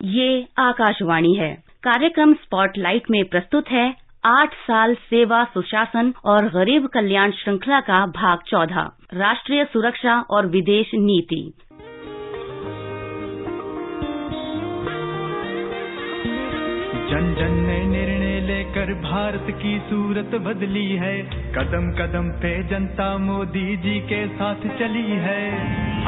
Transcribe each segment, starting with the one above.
ये आकाशवाणी है। कार्यक्रम स्पॉटलाइट में प्रस्तुत है 8 साल सेवा सुशासन और गरीब कल्याण श्रृंखला का भाग 14, राष्ट्रीय सुरक्षा और विदेश नीति। जन जन ने निर्णय लेकर भारत की सूरत बदली है। कदम कदम पे जनता मोदी जी के साथ चली है।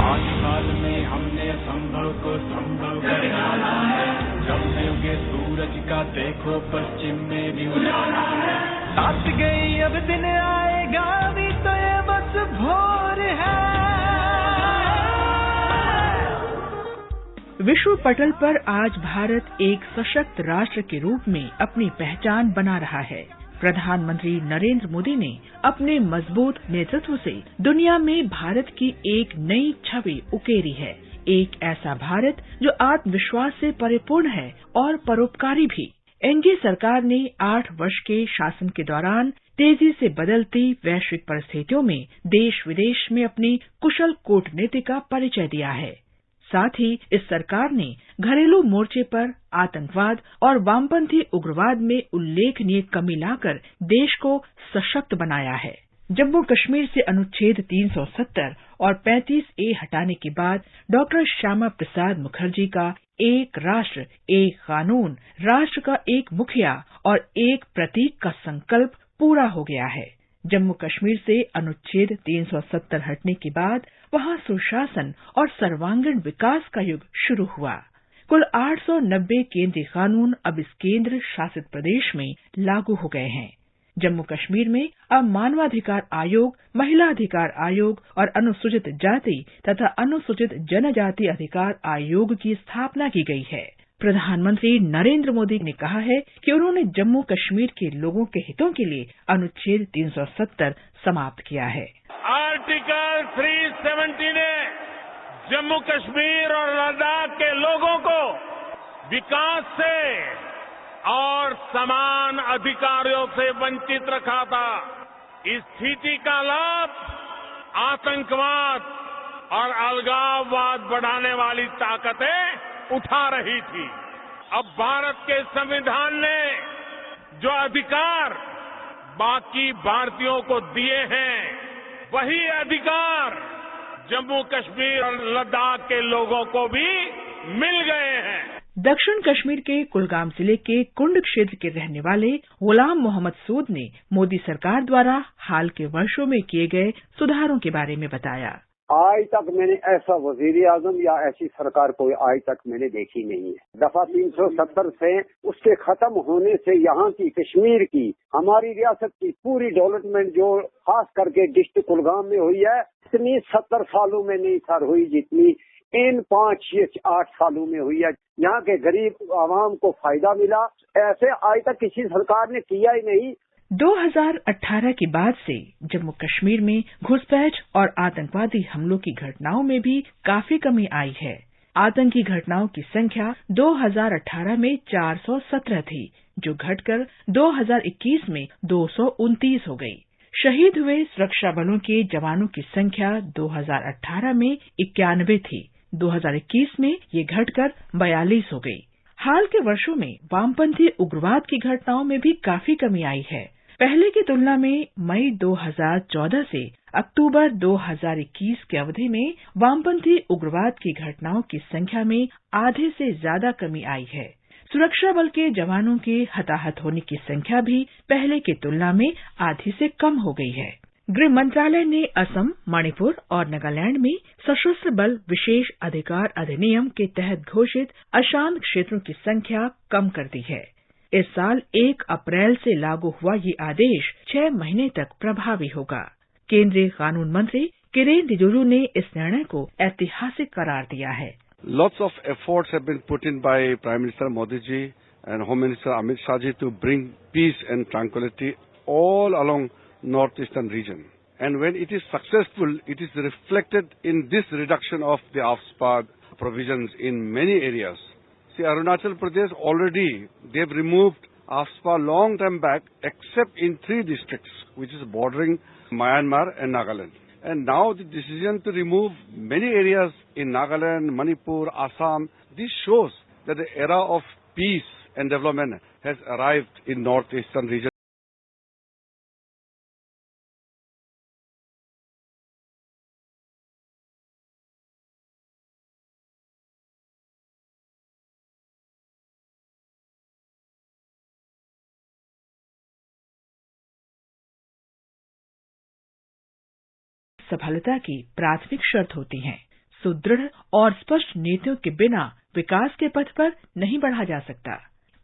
8 साल में हमने संभव को संभव कर डाला है। जब उगे सूरज का देखो पश्चिम में भी उजाला है। साथ गई अब दिन आएगा भी तो ये बस भोर है। विश्व पटल पर आज भारत एक सशक्त राष्ट्र के रूप में अपनी पहचान बना रहा है। प्रधानमंत्री नरेंद्र मोदी ने अपने मजबूत नेतृत्व से दुनिया में भारत की एक नई छवि उकेरी है। एक ऐसा भारत जो आत्मविश्वास से परिपूर्ण है और परोपकारी भी। एनडीए सरकार ने 8 वर्ष के शासन के दौरान तेजी से बदलती वैश्विक परिस्थितियों में देश विदेश में अपनी कुशल कूटनीति का परिचय दिया है। साथ ही इस सरकार ने घरेलू मोर्चे पर आतंकवाद और वामपंथी उग्रवाद में उल्लेखनीय कमी लाकर देश को सशक्त बनाया है। जम्मू कश्मीर से अनुच्छेद 370 और 35A हटाने के बाद डॉक्टर श्यामा प्रसाद मुखर्जी का एक राष्ट्र एक कानून, राष्ट्र का एक मुखिया और एक प्रतीक का संकल्प पूरा हो गया है। जम्मू कश्मीर से अनुच्छेद 370 हटने के बाद वहां सुशासन और सर्वांगीण विकास का युग शुरू हुआ। कुल 890 केंद्रीय कानून अब इस केंद्र शासित प्रदेश में लागू हो गए हैं। जम्मू कश्मीर में अब मानवाधिकार आयोग, महिला अधिकार आयोग और अनुसूचित जाति तथा अनुसूचित जनजाति अधिकार आयोग की स्थापना की गई है। प्रधानमंत्री नरेंद्र मोदी ने कहा है कि उन्होंने जम्मू कश्मीर के लोगों के हितों के लिए अनुच्छेद 370 समाप्त किया है। आर्टिकल 370 ने जम्मू कश्मीर और लद्दाख के लोगों को विकास से और समान अधिकारों से वंचित रखा था। इस स्थिति का लाभ आतंकवाद और अलगाववाद बढ़ाने वाली ताकतें उठा रही थी। अब भारत के संविधान ने जो अधिकार बाकी भारतीयों को दिए हैं, वही अधिकार जम्मू कश्मीर और लद्दाख के लोगों को भी मिल गए हैं। दक्षिण कश्मीर के कुलगाम जिले के कुंड क्षेत्र के रहने वाले गुलाम मोहम्मद सूद ने मोदी सरकार द्वारा हाल के वर्षों में किए गए सुधारों के बारे में बताया। आज तक मैंने ऐसा वजीर आजम या ऐसी सरकार कोई आज तक मैंने देखी नहीं है। दफा 370 से उसके खत्म होने से यहाँ की कश्मीर की, हमारी रियासत की पूरी डेवलपमेंट जो खास करके डिस्ट्रिक्ट कुलगाम में हुई है, इतनी 70 सालों में नहीं सर हुई जितनी इन 5-8 सालों में हुई है। यहाँ के गरीब आवाम को फायदा मिला, ऐसे आज तक किसी सरकार ने किया ही नहीं। 2018 के बाद से जम्मू कश्मीर में घुसपैठ और आतंकवादी हमलों की घटनाओं में भी काफी कमी आई है। आतंकी घटनाओं की संख्या 2018 में 417 थी, जो घटकर 2021 में 229 हो गई। शहीद हुए सुरक्षा बलों के जवानों की संख्या 2018 में 91 थी, 2021 में ये घटकर 42 हो गई। हाल के वर्षों में वामपंथी उग्रवाद की घटनाओं में भी काफी कमी आई है। पहले की तुलना में मई 2014 से अक्टूबर 2021 की अवधि में वामपंथी उग्रवाद की घटनाओं की संख्या में आधे से ज्यादा कमी आई है। सुरक्षा बल के जवानों के हताहत होने की संख्या भी पहले की तुलना में आधी से कम हो गई है। गृह मंत्रालय ने असम, मणिपुर और नागालैंड में सशस्त्र बल विशेष अधिकार अधिनियम के तहत घोषित अशांत क्षेत्रों की संख्या कम कर दी है। इस साल 1 अप्रैल से लागू हुआ ये आदेश 6 महीने तक प्रभावी होगा। केंद्रीय कानून मंत्री किरेन रिजिजू ने इस निर्णय को ऐतिहासिक करार दिया है। Lots of efforts have been put in by Prime Minister Modi ji and Home Minister Amit Shah ji to bring peace and tranquility all along northeastern region. And when it is successful, it is reflected in this reduction of the AFSPA provisions in many areas. See, Arunachal Pradesh already, they've removed AFSPA long time back, except in 3 districts, which is bordering Myanmar and Nagaland. And now the decision to remove many areas in Nagaland, Manipur, Assam, this shows that the era of peace and development has arrived in northeastern region. सफलता की प्राथमिक शर्त होती हैं। सुदृढ़ और स्पष्ट नीतियों के बिना विकास के पथ पर नहीं बढ़ा जा सकता।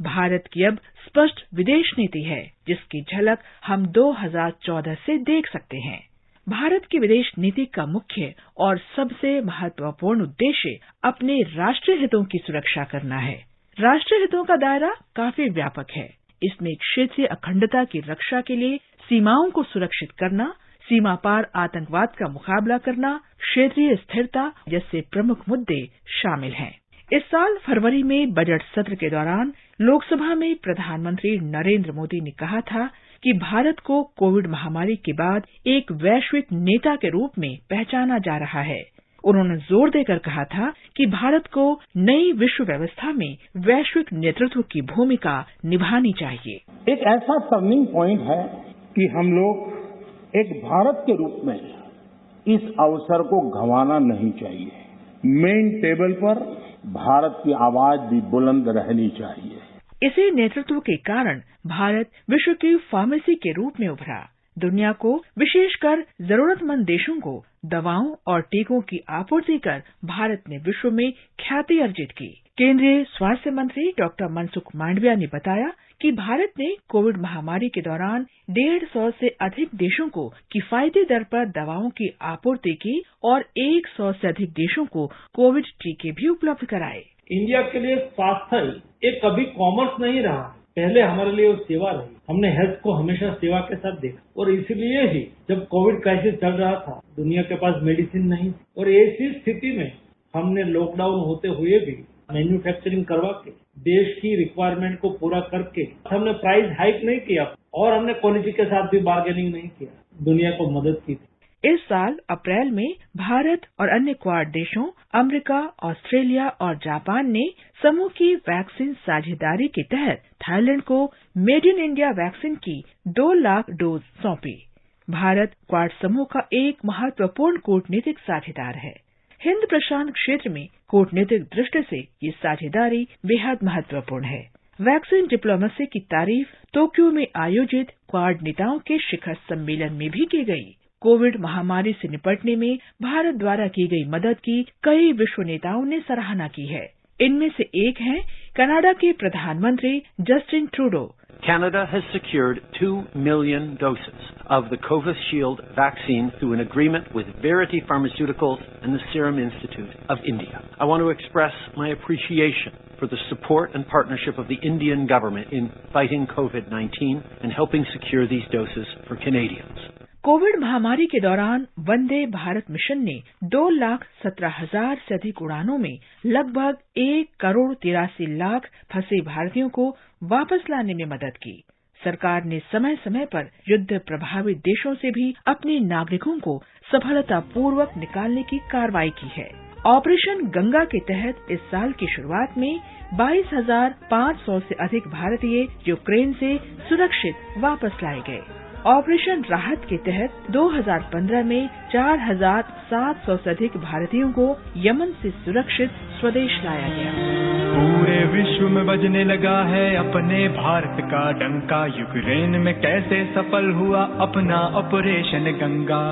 भारत की अब स्पष्ट विदेश नीति है, जिसकी झलक हम 2014 से देख सकते हैं। भारत की विदेश नीति का मुख्य और सबसे महत्वपूर्ण उद्देश्य अपने राष्ट्रीय हितों की सुरक्षा करना है। राष्ट्रीय हितों का दायरा काफी व्यापक है। इसमें क्षेत्रीय अखंडता की रक्षा के लिए सीमाओं को सुरक्षित करना, सीमा पार आतंकवाद का मुकाबला करना, क्षेत्रीय स्थिरता जैसे प्रमुख मुद्दे शामिल हैं। इस साल फरवरी में बजट सत्र के दौरान लोकसभा में प्रधानमंत्री नरेंद्र मोदी ने कहा था कि भारत को कोविड महामारी के बाद एक वैश्विक नेता के रूप में पहचाना जा रहा है। उन्होंने जोर देकर कहा था कि भारत को नई विश्व व्यवस्था में वैश्विक नेतृत्व की भूमिका निभानी चाहिए। एक ऐसा टर्निंग पॉइंट है कि हम लोग एक भारत के रूप में इस अवसर को गंवाना नहीं चाहिए। मेन टेबल पर भारत की आवाज भी बुलंद रहनी चाहिए। इसी नेतृत्व के कारण भारत विश्व की फार्मेसी के रूप में उभरा। दुनिया को, विशेषकर जरूरतमंद देशों को दवाओं और टीकों की आपूर्ति कर भारत ने विश्व में ख्याति अर्जित की। केंद्रीय स्वास्थ्य मंत्री डॉक्टर मनसुख मांडविया ने बताया कि भारत ने कोविड महामारी के दौरान 150 से अधिक देशों को किफायती दर पर दवाओं की आपूर्ति की और 100 से अधिक देशों को कोविड टीके भी उपलब्ध कराए। इंडिया के लिए स्वास्थ्य एक कभी कॉमर्स नहीं रहा, पहले हमारे लिए वो सेवा रही। हमने हेल्थ को हमेशा सेवा के साथ देखा और इसलिए ही जब कोविड क्राइसिस चल रहा था, दुनिया के पास मेडिसिन नहीं थी और ऐसी स्थिति में हमने लॉकडाउन होते हुए भी मैन्युफैक्चरिंग करवा के देश की रिक्वायरमेंट को पूरा करके हमने प्राइस हाइक नहीं किया और हमने क्वालिटी के साथ भी बार्गेनिंग नहीं किया, दुनिया को मदद की थी। इस साल अप्रैल में भारत और अन्य क्वाड देशों अमेरिका, ऑस्ट्रेलिया और जापान ने समूह की वैक्सीन साझेदारी के तहत थाईलैंड को मेड इन इंडिया वैक्सीन की 2 लाख डोज सौंपी। भारत क्वाड समूह का एक महत्वपूर्ण कूटनीतिक साझेदार है। हिंद प्रशांत क्षेत्र में कूटनीतिक दृष्टि से ये साझेदारी बेहद महत्वपूर्ण है। वैक्सीन डिप्लोमेसी की तारीफ टोक्यो में आयोजित क्वाड नेताओं के शिखर सम्मेलन में भी की गई। कोविड महामारी से निपटने में भारत द्वारा की गई मदद की कई विश्व नेताओं ने सराहना की है। इनमें से एक हैं कनाडा के प्रधानमंत्री Justin Trudeau. Canada has secured 2 million doses of the Covishield vaccine through an agreement with Verity Pharmaceuticals and the Serum Institute of India. I want to express my appreciation for the support and partnership of the Indian government in fighting COVID-19 and helping secure these doses for Canadians. Covid महामारी के दौरान Vande Bharat mission ने 2,17,000 से अधिक उड़ानों में लगभग 1,83,00,000 फंसे भारतीयों को वापस लाने में मदद की। सरकार ने समय समय पर युद्ध प्रभावित देशों से भी अपने नागरिकों को सफलतापूर्वक निकालने की कार्रवाई की है। ऑपरेशन गंगा के तहत इस साल की शुरुआत में 22,500 से अधिक भारतीय यूक्रेन से सुरक्षित वापस लाए गए। ऑपरेशन राहत के तहत 2015 में 4,700 से अधिक भारतीयों को यमन से सुरक्षित स्वदेश लाया गया। पूरे विश्व में बजने लगा है अपने भारत का डंका, यूक्रेन में कैसे सफल हुआ अपना ऑपरेशन गंगा।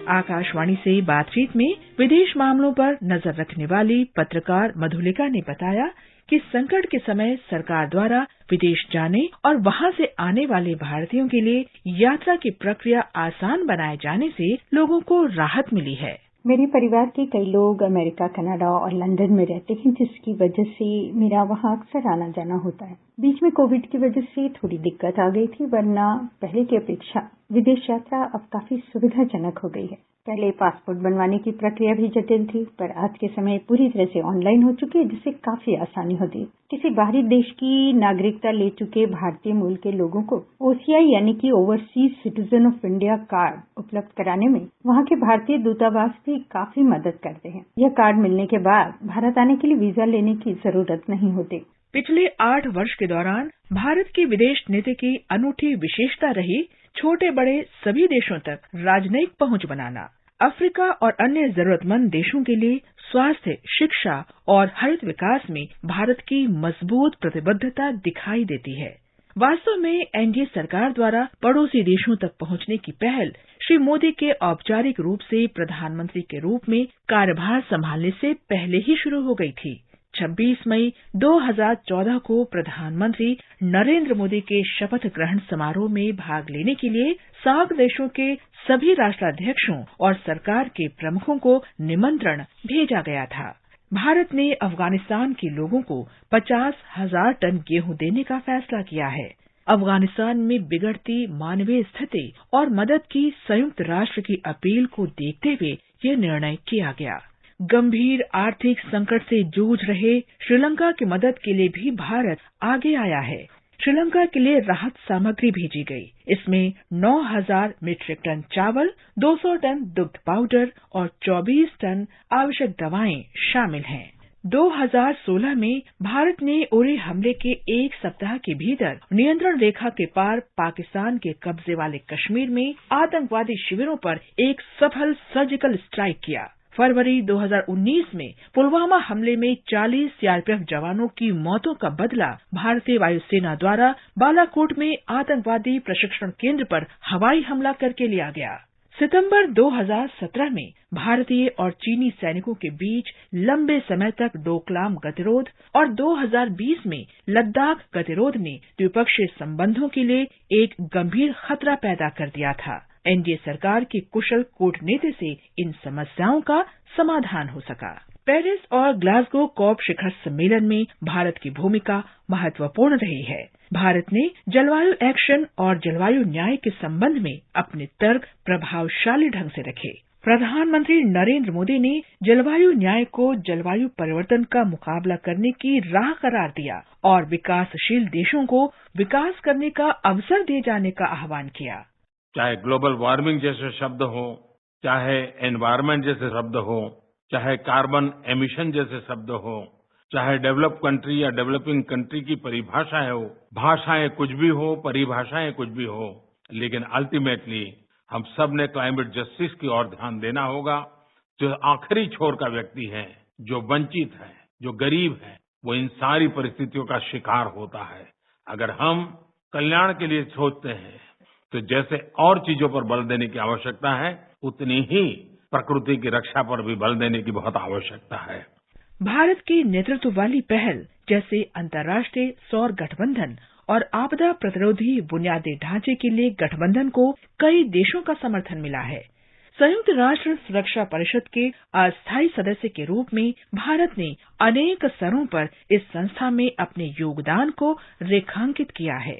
आकाशवाणी से बातचीत में विदेश मामलों पर नजर रखने वाली पत्रकार मधुलिका ने बताया कि संकट के समय सरकार द्वारा विदेश जाने और वहां से आने वाले भारतीयों के लिए यात्रा की प्रक्रिया आसान बनाए जाने से लोगों को राहत मिली है। मेरे परिवार के कई लोग अमेरिका, कनाडा और लंदन में रहते हैं, जिसकी वजह से मेरा वहां अक्सर आना जाना होता है। बीच में कोविड की वजह से थोड़ी दिक्कत आ गई थी, वरना पहले की अपेक्षा विदेश यात्रा अब काफी सुविधाजनक हो गई है। पहले पासपोर्ट बनवाने की प्रक्रिया भी जटिल थी, पर आज के समय पूरी तरह से ऑनलाइन हो चुकी है, जिससे काफी आसानी होती है। किसी बाहरी देश की नागरिकता ले चुके भारतीय मूल के लोगों को OCI यानी कि overseas citizen of India card उपलब्ध कराने में वहां के भारतीय दूतावास भी भी काफी मदद करते हैं। यह कार्ड मिलने के बाद भारत आने के लिए वीजा लेने की जरूरत नहीं होती। पिछले 8 वर्ष के दौरान भारत की विदेश नीति की अनूठी विशेषता रही छोटे बड़े सभी देशों तक राजनयिक पहुंच बनाना। अफ्रीका और अन्य जरूरतमंद देशों के लिए स्वास्थ्य, शिक्षा और हरित विकास में भारत की मजबूत प्रतिबद्धता दिखाई देती है। वास्तव में एनडीए सरकार द्वारा पड़ोसी देशों तक पहुंचने की पहल श्री मोदी के औपचारिक रूप से प्रधानमंत्री के रूप में कार्यभार संभालने से पहले ही शुरू हो गई थी। 26 मई 2014 को प्रधानमंत्री नरेंद्र मोदी के शपथ ग्रहण समारोह में भाग लेने के लिए सार्क देशों के सभी राष्ट्राध्यक्षों और सरकार के प्रमुखों को निमंत्रण भेजा गया था। भारत ने अफगानिस्तान के लोगों को 50,000 टन गेहूं देने का फैसला किया है। अफगानिस्तान में बिगड़ती मानवीय स्थिति और मदद की संयुक्त राष्ट्र की अपील को देखते हुए ये निर्णय किया गया। गंभीर आर्थिक संकट से जूझ रहे श्रीलंका की मदद के लिए भी भारत आगे आया है। श्रीलंका के लिए राहत सामग्री भेजी गई। इसमें 9,000 मीट्रिक टन चावल, 200 टन दुग्ध पाउडर और 24 टन आवश्यक दवाएं शामिल हैं। 2016 में भारत ने उरी हमले के एक सप्ताह के भीतर नियंत्रण रेखा के पार पाकिस्तान के कब्जे वाले कश्मीर में आतंकवादी शिविरों पर एक सफल सर्जिकल स्ट्राइक किया। फरवरी 2019 में पुलवामा हमले में 40 सीआरपीएफ जवानों की मौतों का बदला भारतीय वायुसेना द्वारा बालाकोट में आतंकवादी प्रशिक्षण केंद्र पर हवाई हमला करके लिया गया। सितंबर 2017 में भारतीय और चीनी सैनिकों के बीच लंबे समय तक डोकलाम गतिरोध और 2020 में लद्दाख गतिरोध ने द्विपक्षीय संबंधों के लिए एक गंभीर खतरा पैदा कर दिया था। एनडीए सरकार की कुशल कूटनीति से इन समस्याओं का समाधान हो सका। पेरिस और ग्लासगो कॉप शिखर सम्मेलन में भारत की भूमिका महत्वपूर्ण रही है। भारत ने जलवायु एक्शन और जलवायु न्याय के संबंध में अपने तर्क प्रभावशाली ढंग से रखे। प्रधानमंत्री नरेंद्र मोदी ने जलवायु न्याय को जलवायु परिवर्तन का मुकाबला करने की राह करार दिया और विकासशील देशों को विकास करने का अवसर दिए जाने का आह्वान किया। चाहे ग्लोबल वार्मिंग जैसे शब्द हो, चाहे एनवायरनमेंट जैसे शब्द हो, चाहे कार्बन एमिशन जैसे शब्द हो, चाहे डेवलप कंट्री या डेवलपिंग कंट्री की परिभाषाएं हो, भाषाएं कुछ भी हो, परिभाषाएं कुछ भी हो, लेकिन अल्टीमेटली हम सब ने क्लाइमेट जस्टिस की ओर ध्यान देना होगा। जो आखिरी छोर का व्यक्ति है, जो वंचित है, जो गरीब है, वो इन सारी परिस्थितियों का शिकार होता है। अगर हम कल्याण के लिए सोचते हैं तो जैसे और चीजों पर बल देने की आवश्यकता है, उतनी ही प्रकृति की रक्षा पर भी बल देने की बहुत आवश्यकता है। भारत की नेतृत्व वाली पहल जैसे अंतर्राष्ट्रीय सौर गठबंधन और आपदा प्रतिरोधी बुनियादी ढांचे के लिए गठबंधन को कई देशों का समर्थन मिला है। संयुक्त राष्ट्र सुरक्षा परिषद के अस्थायी सदस्य के रूप में भारत ने अनेक स्तरों पर इस संस्था में अपने योगदान को रेखांकित किया है।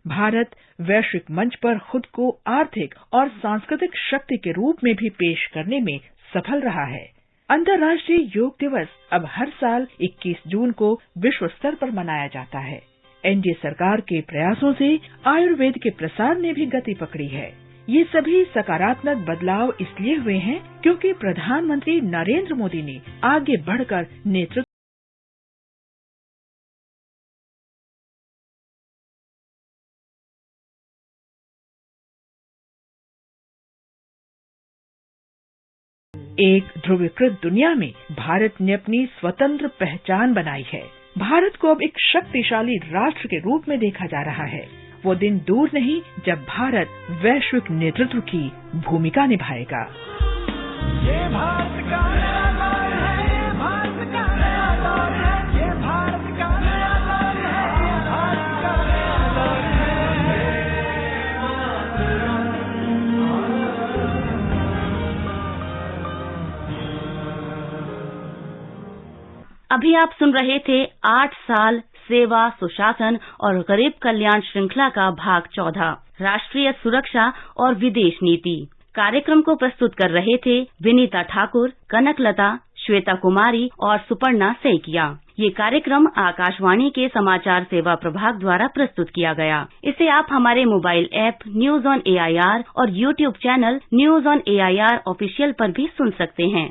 भारत वैश्विक मंच पर खुद को आर्थिक और सांस्कृतिक शक्ति के रूप में भी पेश करने में सफल रहा है। अंतर्राष्ट्रीय योग दिवस अब हर साल 21 जून को विश्व स्तर पर मनाया जाता है। एनडीए सरकार के प्रयासों से आयुर्वेद के प्रसार ने भी गति पकड़ी है। ये सभी सकारात्मक बदलाव इसलिए हुए हैं क्योंकि प्रधानमंत्री नरेंद्र मोदी ने आगे बढ़कर नेतृत्व एक ध्रुवीकृत दुनिया में भारत ने अपनी स्वतंत्र पहचान बनाई है। भारत को अब एक शक्तिशाली राष्ट्र के रूप में देखा जा रहा है। वो दिन दूर नहीं जब भारत वैश्विक नेतृत्व की भूमिका निभाएगा। ये भारत का नया दौर है, ये भारत का नया दौर है, ये भारत का नया दौर है, ये भारत का नया दौर है। अभी आप सुन रहे थे 8 साल सेवा, सुशासन और गरीब कल्याण श्रृंखला का भाग 14, राष्ट्रीय सुरक्षा और विदेश नीति। कार्यक्रम को प्रस्तुत कर रहे थे विनीता ठाकुर, कनकलता, श्वेता कुमारी और सुपर्णा सैकिया। ये कार्यक्रम आकाशवाणी के समाचार सेवा प्रभाग द्वारा प्रस्तुत किया गया। इसे आप हमारे mobile app news on AIR और YouTube channel news on AIR official पर भी सुन सकते हैं।